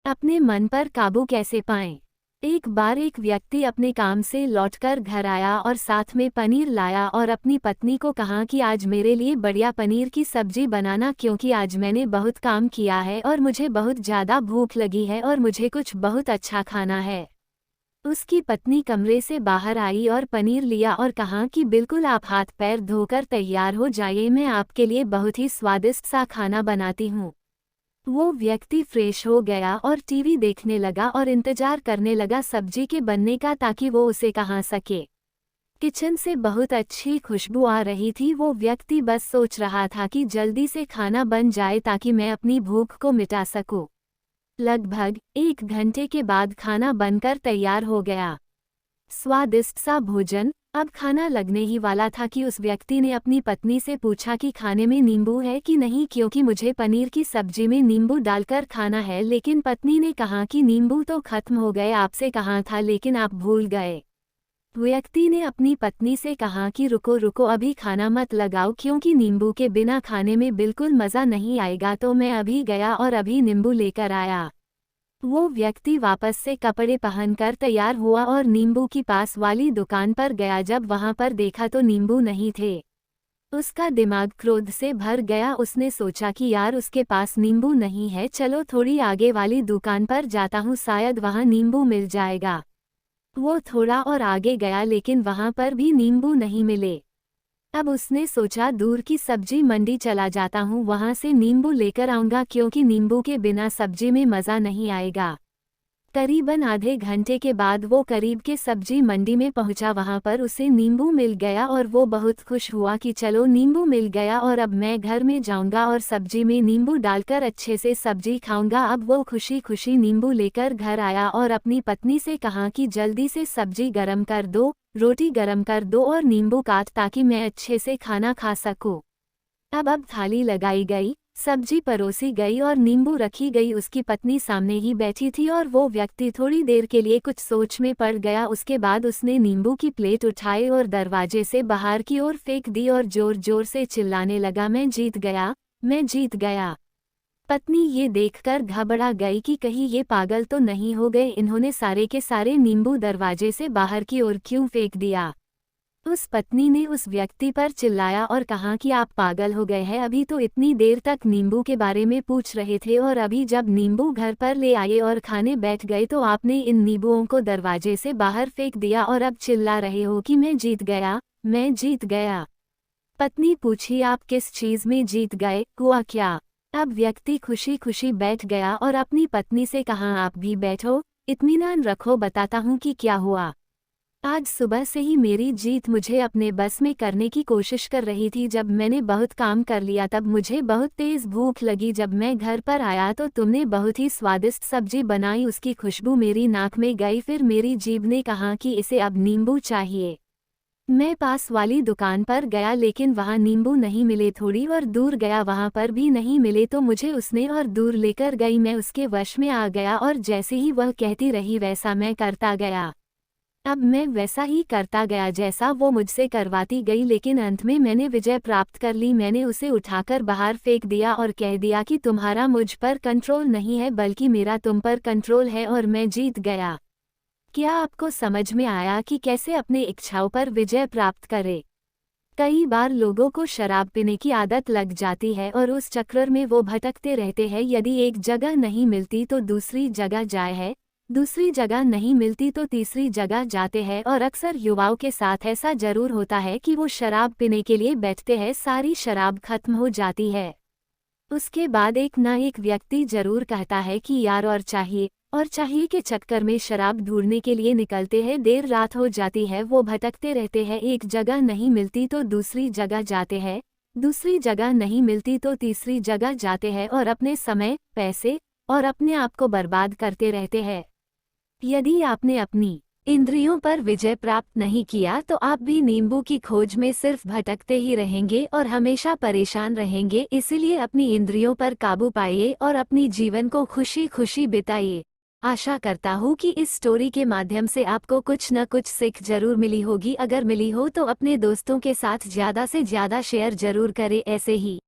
अपने मन पर काबू कैसे पाएं? एक बार एक व्यक्ति अपने काम से लौटकर घर आया और साथ में पनीर लाया और अपनी पत्नी को कहा कि आज मेरे लिए बढ़िया पनीर की सब्जी बनाना, क्योंकि आज मैंने बहुत काम किया है और मुझे बहुत ज़्यादा भूख लगी है और मुझे कुछ बहुत अच्छा खाना है। उसकी पत्नी कमरे से बाहर आई और पनीर लिया और कहा कि बिल्कुल आप हाथ पैर धोकर तैयार हो जाइए, मैं आपके लिए बहुत ही स्वादिष्ट सा खाना बनाती हूँ। वो व्यक्ति फ्रेश हो गया और टीवी देखने लगा और इंतजार करने लगा सब्जी के बनने का, ताकि वो उसे खा सके। किचन से बहुत अच्छी खुशबू आ रही थी। वो व्यक्ति बस सोच रहा था कि जल्दी से खाना बन जाए ताकि मैं अपनी भूख को मिटा सकूं। लगभग 1 घंटे के बाद खाना बनकर तैयार हो गया। स्वादिष्ट सा भोजन। अब खाना लगने ही वाला था कि उस व्यक्ति ने अपनी पत्नी से पूछा कि खाने में नींबू है कि नहीं, क्योंकि मुझे पनीर की सब्जी में नींबू डालकर खाना है। लेकिन पत्नी ने कहा कि नींबू तो खत्म हो गए, आपसे कहा था लेकिन आप भूल गए। व्यक्ति ने अपनी पत्नी से कहा कि रुको रुको, अभी खाना मत लगाओ, क्योंकि नींबू के बिना खाने में बिल्कुल मज़ा नहीं आएगा। तो मैं अभी गया और अभी नींबू लेकर आया। वो व्यक्ति वापस से कपड़े पहनकर तैयार हुआ और नींबू की पास वाली दुकान पर गया। जब वहां पर देखा तो नींबू नहीं थे। उसका दिमाग क्रोध से भर गया। उसने सोचा कि यार, उसके पास नींबू नहीं है, चलो थोड़ी आगे वाली दुकान पर जाता हूँ, शायद वहां नींबू मिल जाएगा। वो थोड़ा और आगे गया लेकिन वहां पर भी नींबू नहीं मिले। अब उसने सोचा दूर की सब्जी मंडी चला जाता हूँ, वहां से नींबू लेकर आऊंगा, क्योंकि नींबू के बिना सब्जी में मज़ा नहीं आएगा। करीबन आधे घंटे के बाद वो करीब के सब्जी मंडी में पहुंचा। वहां पर उसे नींबू मिल गया और वो बहुत खुश हुआ कि चलो नींबू मिल गया और अब मैं घर में जाऊंगा और सब्जी में नींबू डालकर अच्छे से सब्जी खाऊंगा। अब वो खुशी खुशी नींबू लेकर घर आया और अपनी पत्नी से कहा कि जल्दी से सब्जी गरम कर दो, रोटी गरम कर दो और नींबू काट, ताकि मैं अच्छे से खाना खा सकूं। अब थाली लगाई गई, सब्जी परोसी गई और नींबू रखी गई। उसकी पत्नी सामने ही बैठी थी और वो व्यक्ति थोड़ी देर के लिए कुछ सोच में पड़ गया। उसके बाद उसने नींबू की प्लेट उठाई और दरवाजे से बाहर की ओर फेंक दी और जोर जोर से चिल्लाने लगा, मैं जीत गया, मैं जीत गया। पत्नी ये देखकर घबरा गई कि कहीं ये पागल तो नहीं हो गए, इन्होंने सारे के सारे नींबू दरवाजे से बाहर की ओर क्यों फेंक दिया। उस पत्नी ने उस व्यक्ति पर चिल्लाया और कहा कि आप पागल हो गए हैं, अभी तो इतनी देर तक नींबू के बारे में पूछ रहे थे और अभी जब नींबू घर पर ले आए और खाने बैठ गए तो आपने इन नींबुओं को दरवाजे से बाहर फेंक दिया और अब चिल्ला रहे हो कि मैं जीत गया, मैं जीत गया। पत्नी पूछी, आप किस चीज़ में जीत गए, हुआ क्या? अब व्यक्ति खुशी खुशी बैठ गया और अपनी पत्नी से कहा, आप भी बैठो, इत्मीनान रखो, बताता हूँ कि क्या हुआ। आज सुबह से ही मेरी जीत मुझे अपने बस में करने की कोशिश कर रही थी। जब मैंने बहुत काम कर लिया तब मुझे बहुत तेज़ भूख लगी। जब मैं घर पर आया तो तुमने बहुत ही स्वादिष्ट सब्जी बनाई, उसकी खुशबू मेरी नाक में गई। फिर मेरी जीभ ने कहा कि इसे अब नींबू चाहिए। मैं पास वाली दुकान पर गया लेकिन वहाँ नींबू नहीं मिले। थोड़ी और दूर गया, वहाँ पर भी नहीं मिले, तो मुझे उसने और दूर लेकर गई। मैं उसके वश में आ गया और जैसे ही वह कहती रही वैसा मैं करता गया। अब मैं वैसा ही करता गया जैसा वो मुझसे करवाती गई, लेकिन अंत में मैंने विजय प्राप्त कर ली। मैंने उसे उठाकर बाहर फेंक दिया और कह दिया कि तुम्हारा मुझ पर कंट्रोल नहीं है, बल्कि मेरा तुम पर कंट्रोल है और मैं जीत गया। क्या आपको समझ में आया कि कैसे अपने इच्छाओं पर विजय प्राप्त करें? कई बार लोगों को शराब पीने की आदत लग जाती है और उस चक्कर में वो भटकते रहते हैं। यदि एक जगह नहीं मिलती तो दूसरी जगह जाए है, दूसरी जगह नहीं मिलती तो तीसरी जगह जाते हैं। और अक्सर युवाओं के साथ ऐसा जरूर होता है कि वो शराब पीने के लिए बैठते हैं, सारी शराब खत्म हो जाती है। उसके बाद एक ना एक व्यक्ति जरूर कहता है कि यार और चाहिए के चक्कर में शराब ढूंढने के लिए निकलते हैं। देर रात हो जाती है, वो भटकते रहते हैं, एक जगह नहीं मिलती तो दूसरी जगह जाते हैं, दूसरी जगह नहीं मिलती तो तीसरी जगह जाते हैं और अपने समय, पैसे और अपने आप को बर्बाद करते रहते हैं। यदि आपने अपनी इंद्रियों पर विजय प्राप्त नहीं किया तो आप भी नींबू की खोज में सिर्फ भटकते ही रहेंगे और हमेशा परेशान रहेंगे। इसीलिए अपनी इंद्रियों पर काबू पाइए और अपनी जीवन को खुशी खुशी बिताइए। आशा करता हूँ कि इस स्टोरी के माध्यम से आपको कुछ न कुछ सीख जरूर मिली होगी। अगर मिली हो तो अपने दोस्तों के साथ ज़्यादा से ज़्यादा शेयर जरूर करें। ऐसे ही